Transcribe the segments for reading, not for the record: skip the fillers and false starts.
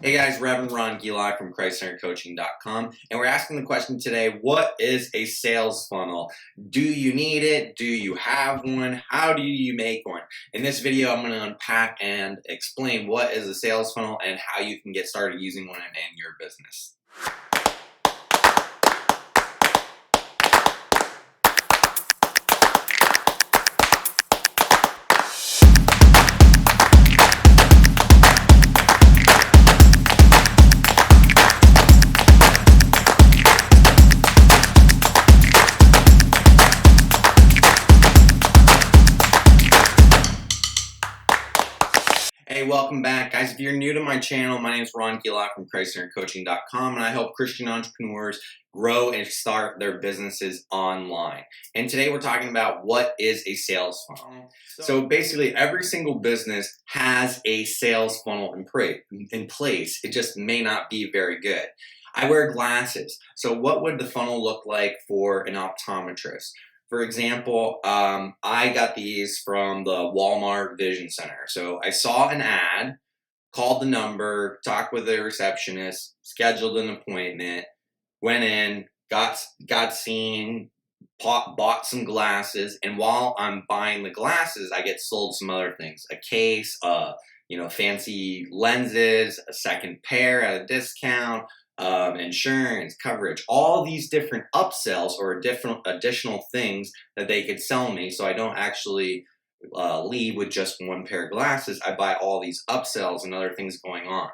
Hey guys, Reverend Ron Gillock from ChristCenteredCoaching.com, and we're asking the question today, what is a sales funnel? Do you need it? Do you have one? How do you make one? In this video, I'm going to unpack and explain what is a sales funnel and how you can get started using one in your business. Hey, welcome back, guys. If you're new to my channel, my name is Ron Gillock from ChristCenteredCoaching.com, and I help Christian entrepreneurs grow and start their businesses online. And today we're talking about what is a sales funnel. So basically, every single business has a sales funnel in place. It just may not be very good. I wear glasses. So what would the funnel look like for an optometrist? For example, I got these from the Walmart Vision Center. So I saw an ad, called the number, talked with the receptionist, scheduled an appointment, went in, got seen, bought some glasses, and while I'm buying the glasses, I get sold some other things. A case, fancy lenses, a second pair at a discount, insurance, coverage, all these different upsells or different additional things that they could sell me, so I don't actually leave with just one pair of glasses. I buy all these upsells and other things going on.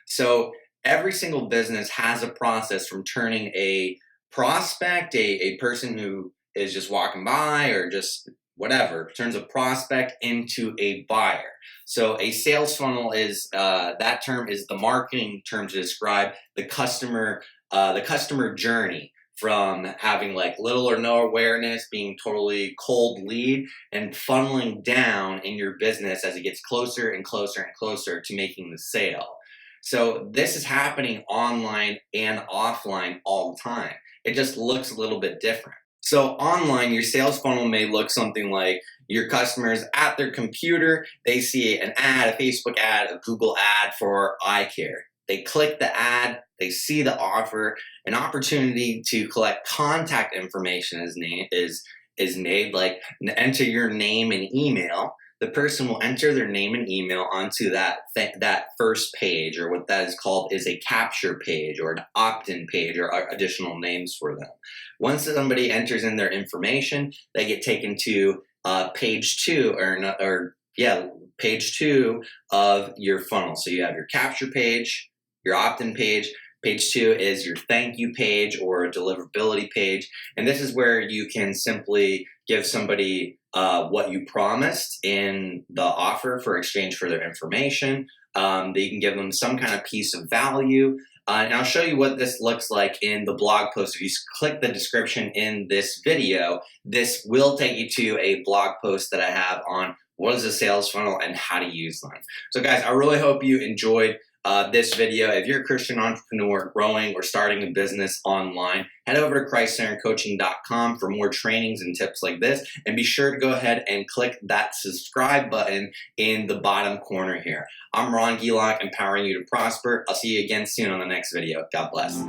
So every single business has a process from turning a prospect, a person who is just walking by or just whatever, turns a prospect into a buyer. So a sales funnel is, that term is the marketing term to describe the customer journey from having like little or no awareness, being totally cold lead, and funneling down in your business as it gets closer and closer and closer to making the sale. So this is happening online and offline all the time. It just looks a little bit different. So online, your sales funnel may look something like your customers at their computer, they see an ad, a Facebook ad, a Google ad for eye care. They click the ad, they see the offer, an opportunity to collect contact information is made, like enter your name and email. The person will enter their name and email onto that first page, or what that is called is a capture page or an opt-in page, or additional names for them. Once somebody enters in their information, they get taken to page two of your funnel. So you have your capture page, your opt-in page. Page two is your thank you page or deliverability page. And this is where you can simply give somebody what you promised in the offer for exchange for their information. They can give them some kind of piece of value. And I'll show you what this looks like in the blog post. If you click the description in this video, this will take you to a blog post that I have on what is a sales funnel and how to use them. So guys, I really hope you enjoyed this video. If you're a Christian entrepreneur growing or starting a business online, head over to ChristCenteredCoaching.com for more trainings and tips like this, and be sure to go ahead and click that subscribe button in the bottom corner here. I'm Ron Gillock, empowering you to prosper. I'll see you again soon on the next video. God bless.